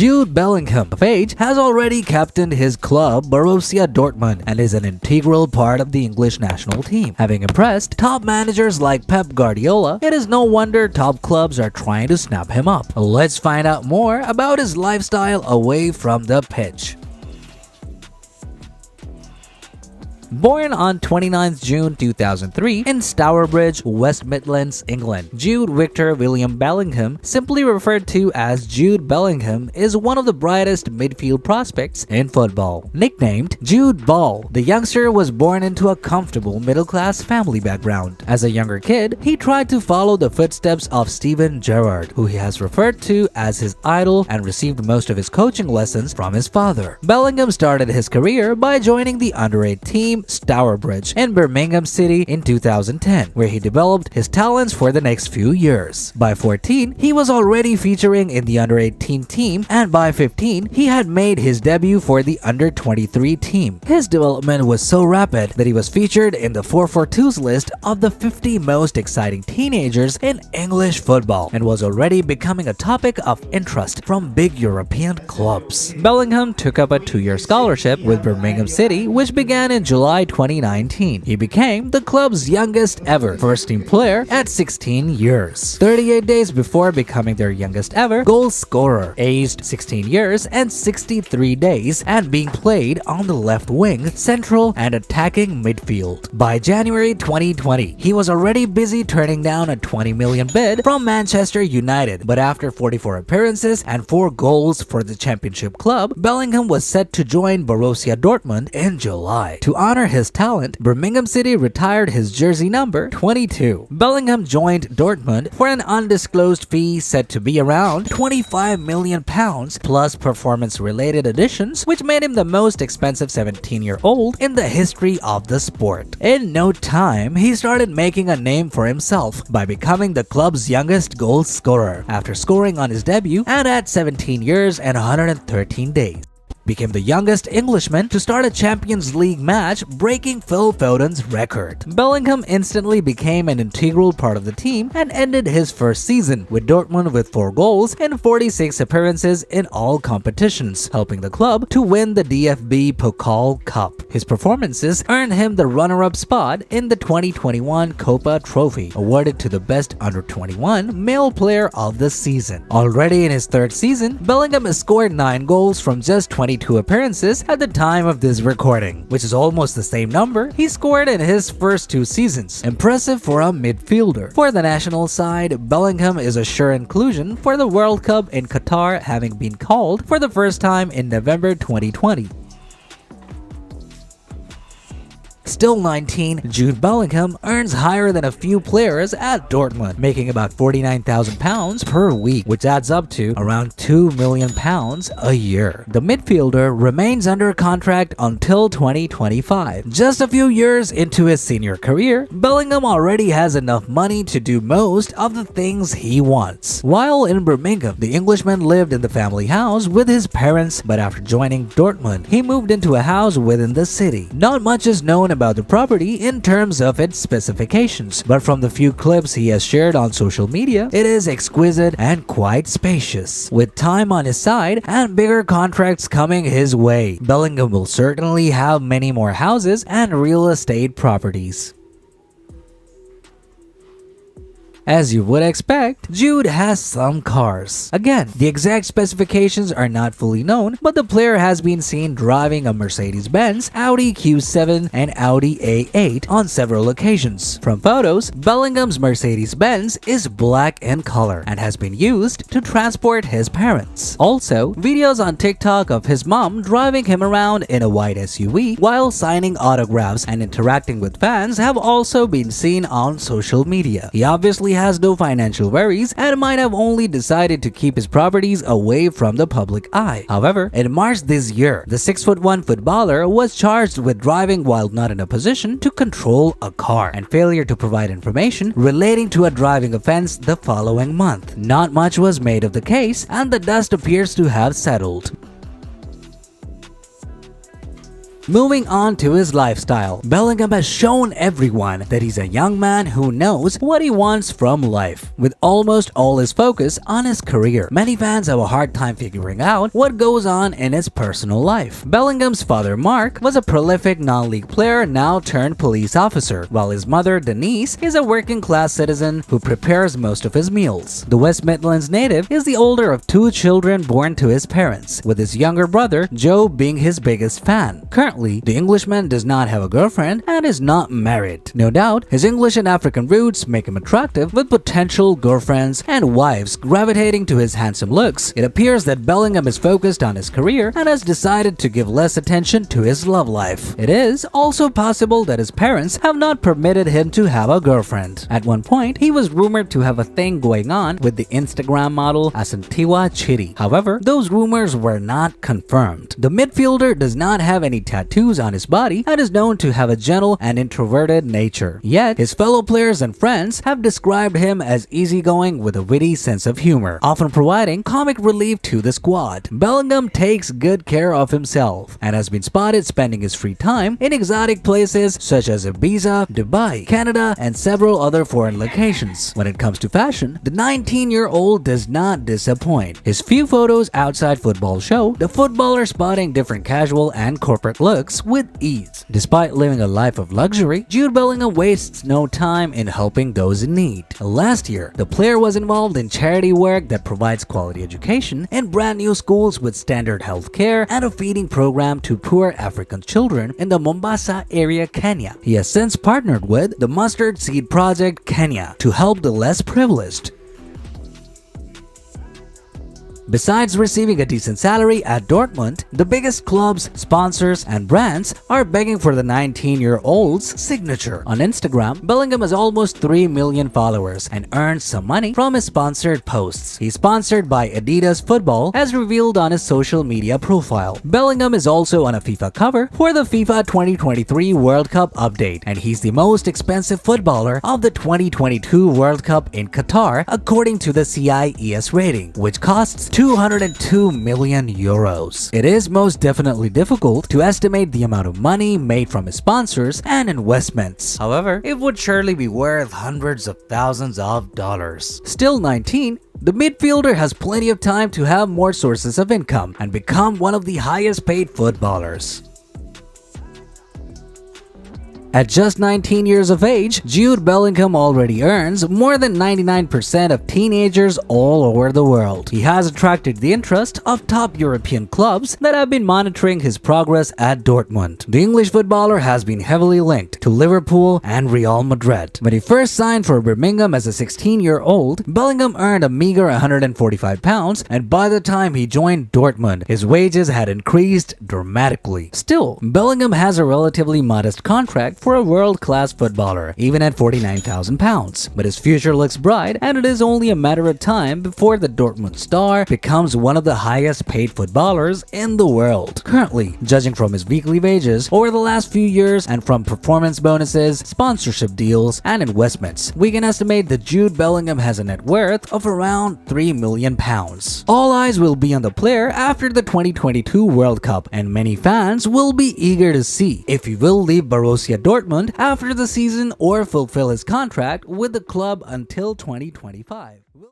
Jude Bellingham, of age, has already captained his club Borussia Dortmund and is an integral part of the English national team. Having impressed top managers like Pep Guardiola, it is no wonder top clubs are trying to snap him up. Let's find out more about his lifestyle away from the pitch. Born on 29 June 2003 in Stourbridge, West Midlands, England, Jude Victor William Bellingham, simply referred to as Jude Bellingham, is one of the brightest midfield prospects in football. Nicknamed Jude Ball, the youngster was born into a comfortable middle-class family background. As a younger kid, he tried to follow the footsteps of Steven Gerrard, who he has referred to as his idol and received most of his coaching lessons from his father. Bellingham started his career by joining the under-8 team Stourbridge in Birmingham City in 2010, where he developed his talents for the next few years. By 14, he was already featuring in the under-18 team, and by 15, he had made his debut for the under-23 team. His development was so rapid that he was featured in the 442's list of the 50 most exciting teenagers in English football and was already becoming a topic of interest from big European clubs. Bellingham took up a 2-year scholarship with Birmingham City, which began in July 2019. He became the club's youngest ever first-team player at 16 years. 38 days before becoming their youngest ever goal scorer, aged 16 years and 63 days, and being played on the left wing, central, and attacking midfield. By January 2020, he was already busy turning down a 20 million bid from Manchester United, but after 44 appearances and 4 goals for the championship club, Bellingham was set to join Borussia Dortmund in July. To honor his talent, Birmingham City retired his jersey number 22. Bellingham joined Dortmund for an undisclosed fee said to be around £25 million plus performance-related additions, which made him the most expensive 17-year-old in the history of the sport. In no time, he started making a name for himself by becoming the club's youngest goal scorer after scoring on his debut and at 17 years and 113 days. Became the youngest Englishman to start a Champions League match, breaking Phil Foden's record. Bellingham instantly became an integral part of the team and ended his first season with Dortmund with 4 goals and 46 appearances in all competitions, helping the club to win the DFB Pokal Cup. His performances earned him the runner-up spot in the 2021 Copa Trophy, awarded to the best under-21 male player of the season. Already in his 3rd season, Bellingham has scored 9 goals from just 22 appearances at the time of this recording, which is almost the same number he scored in his first 2 seasons. Impressive for a midfielder. For the national side, Bellingham is a sure inclusion for the World Cup in Qatar, having been called for the first time in November 2020. Still 19, Jude Bellingham earns higher than a few players at Dortmund, making about £49,000 per week, which adds up to around £2 million a year. The midfielder remains under contract until 2025. Just a few years into his senior career, Bellingham already has enough money to do most of the things he wants. While in Birmingham, the Englishman lived in the family house with his parents, but after joining Dortmund, he moved into a house within the city. Not much is known about the property in terms of its specifications, but from the few clips he has shared on social media, it is exquisite and quite spacious. With time on his side and bigger contracts coming his way, Bellingham will certainly have many more houses and real estate properties. As you would expect, Jude has some cars. Again, the exact specifications are not fully known, but the player has been seen driving a Mercedes-Benz, Audi Q7, and Audi A8 on several occasions. From photos, Bellingham's Mercedes-Benz is black in color and has been used to transport his parents. Also, videos on TikTok of his mom driving him around in a white SUV while signing autographs and interacting with fans have also been seen on social media. He obviously has no financial worries and might have only decided to keep his properties away from the public eye. However, in March this year, the 6'1" footballer was charged with driving while not in a position to control a car and failure to provide information relating to a driving offense the following month. Not much was made of the case, and the dust appears to have settled. Moving on to his lifestyle, Bellingham has shown everyone that he's a young man who knows what he wants from life, with almost all his focus on his career. Many fans have a hard time figuring out what goes on in his personal life. Bellingham's father, Mark, was a prolific non-league player now turned police officer, while his mother, Denise, is a working-class citizen who prepares most of his meals. The West Midlands native is the older of two children born to his parents, with his younger brother, Joe, being his biggest fan. Currently, the Englishman does not have a girlfriend and is not married. No doubt, his English and African roots make him attractive, with potential girlfriends and wives gravitating to his handsome looks. It appears that Bellingham is focused on his career and has decided to give less attention to his love life. It is also possible that his parents have not permitted him to have a girlfriend. At one point, he was rumored to have a thing going on with the Instagram model Asantiwa Chidi. However, those rumors were not confirmed. The midfielder does not have any tattoos on his body and is known to have a gentle and introverted nature. Yet, his fellow players and friends have described him as easygoing with a witty sense of humor, often providing comic relief to the squad. Bellingham takes good care of himself and has been spotted spending his free time in exotic places such as Ibiza, Dubai, Canada, and several other foreign locations. When it comes to fashion, the 19-year-old does not disappoint. His few photos outside football show the footballer spotting different casual and corporate looks with ease. Despite living a life of luxury, Jude Bellingham wastes no time in helping those in need. Last year, the player was involved in charity work that provides quality education in brand new schools with standard health care and a feeding program to poor African children in the Mombasa area, Kenya. He has since partnered with the Mustard Seed Project Kenya to help the less privileged. Besides receiving a decent salary at Dortmund, the biggest clubs, sponsors, and brands are begging for the 19-year-old's signature. On Instagram, Bellingham has almost 3 million followers and earns some money from his sponsored posts. He's sponsored by Adidas Football, as revealed on his social media profile. Bellingham is also on a FIFA cover for the FIFA 2023 World Cup update, and he's the most expensive footballer of the 2022 World Cup in Qatar, according to the CIES rating, which costs 202 million euros. It is most definitely difficult to estimate the amount of money made from his sponsors and investments. However, it would surely be worth hundreds of thousands of dollars. Still 19, the midfielder has plenty of time to have more sources of income and become one of the highest paid footballers. At just 19 years of age, Jude Bellingham already earns more than 99% of teenagers all over the world. He has attracted the interest of top European clubs that have been monitoring his progress at Dortmund. The English footballer has been heavily linked to Liverpool and Real Madrid. When he first signed for Birmingham as a 16-year-old, Bellingham earned a meager £145, and by the time he joined Dortmund, his wages had increased dramatically. Still, Bellingham has a relatively modest contract for a world-class footballer, even at £49,000. But his future looks bright, and it is only a matter of time before the Dortmund star becomes one of the highest-paid footballers in the world. Currently, judging from his weekly wages over the last few years and from performance bonuses, sponsorship deals, and investments, we can estimate that Jude Bellingham has a net worth of around £3 million. All eyes will be on the player after the 2022 World Cup, and many fans will be eager to see if he will leave Borussia Dortmund after the season or fulfill his contract with the club until 2025.